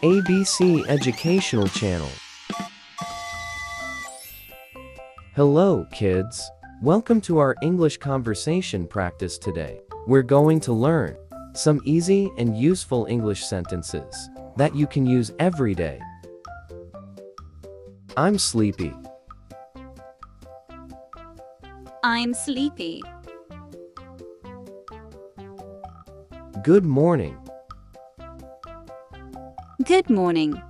ABC Educational Channel. Hello, kids. Welcome to our English conversation practice today. We're going to learn some easy and useful English sentences that you can use every day. I'm sleepy. I'm sleepy. Good morning. Good morning.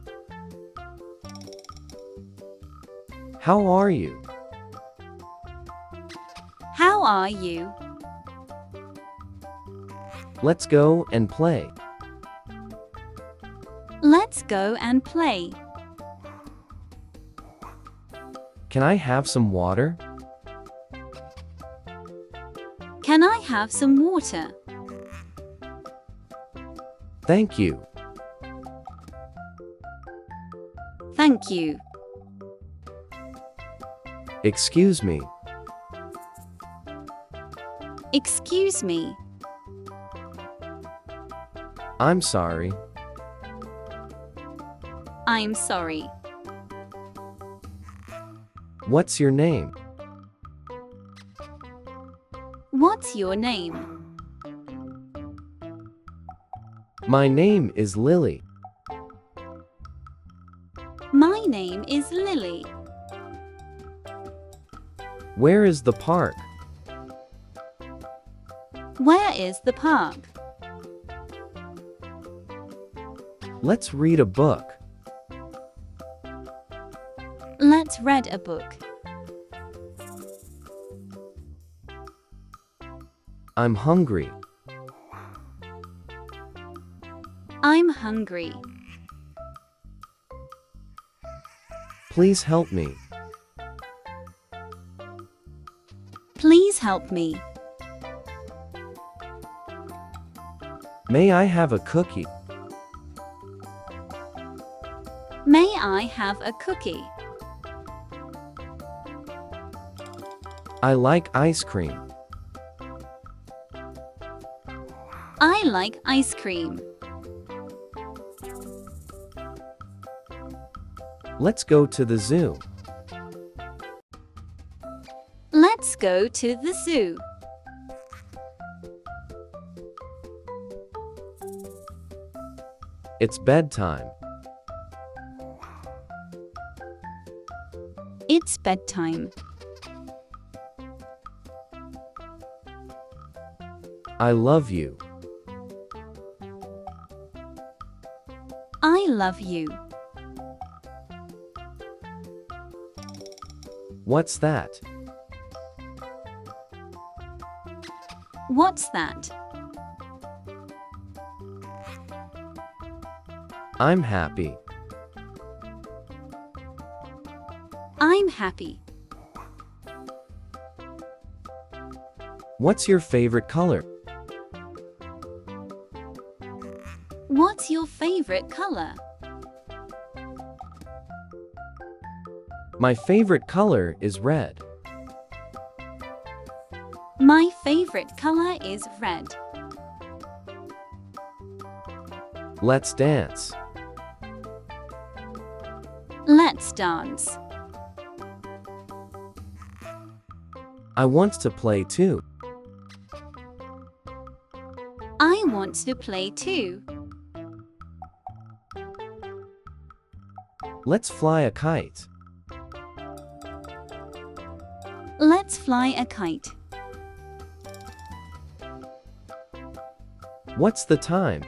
How are you? How are you? Let's go and play. Let's go and play. Can I have some water? Can I have some water? Thank you. Thank you. Excuse me. Excuse me. I'm sorry. I'm sorry. What's your name? What's your name? My name is Lily. My name is Lily. Where is the park? Where is the park? Let's read a book. Let's read a book. I'm hungry. I'm hungry. Please help me. Please help me. May I have a cookie? May I have a cookie? I like ice cream. I like ice cream. Let's go to the zoo. Let's go to the zoo. It's bedtime. It's bedtime. I love you. I love you. What's that? What's that? I'm happy. I'm happy. What's your favorite color? What's your favorite color? My favorite color is red. My favorite color is red. Let's dance. Let's dance. I want to play too. I want to play too. Let's fly a kite. Let's fly a kite. What's the time?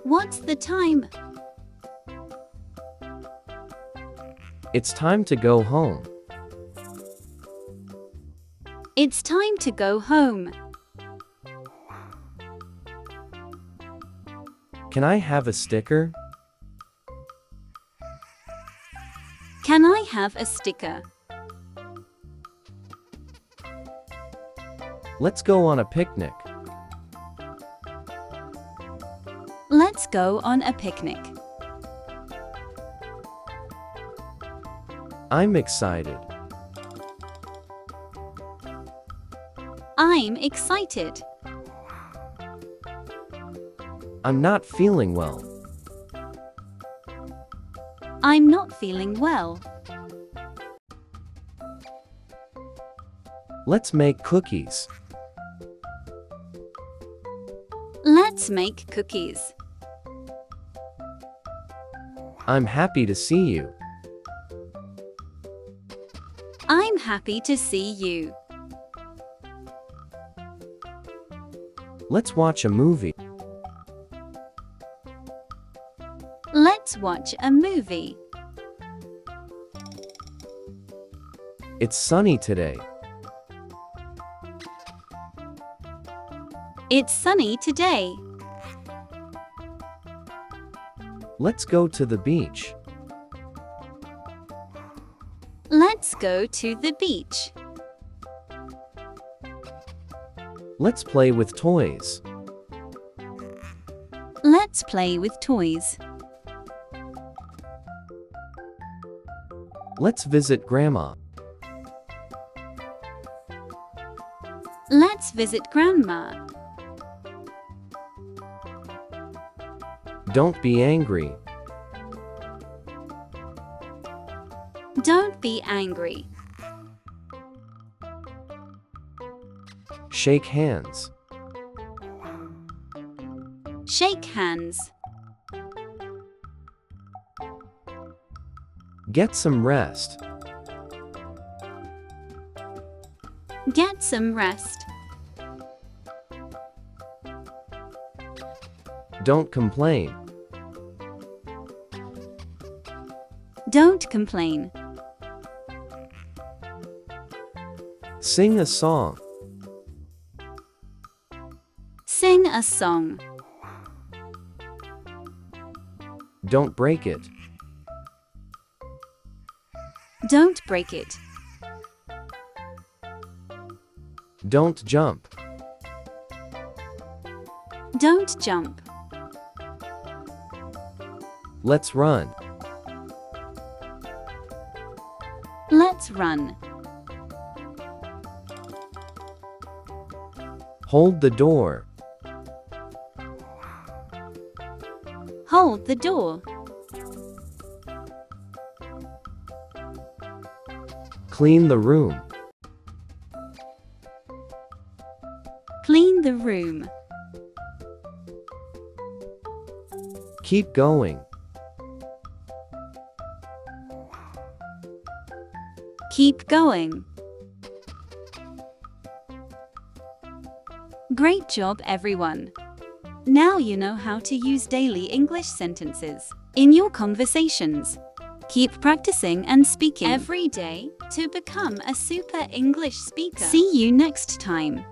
What's the time? It's time to go home. It's time to go home. Can I have a sticker? Can I have a sticker? Let's go on a picnic. Let's go on a picnic. I'm excited. I'm excited. I'm not feeling well. I'm not feeling well. Let's make cookies. Let's make cookies. I'm happy to see you. I'm happy to see you. Let's watch a movie. Let's watch a movie. It's sunny today. It's sunny today. Let's go to the beach. Let's go to the beach. Let's play with toys. Let's play with toys. Let's visit Grandma. Let's visit Grandma. Don't be angry. Don't be angry. Shake hands. Shake hands. Get some rest. Get some rest. Don't complain. Don't complain. Sing a song. Sing a song. Don't break it. Don't break it. Don't jump. Don't jump. Let's run. Let's run. Hold the door. Hold the door. Clean the room. Clean the room. Keep going. Keep going. Great job, everyone. Now you know how to use daily English sentences in your conversations. Keep practicing and speaking every day to become a super English speaker. See you next time.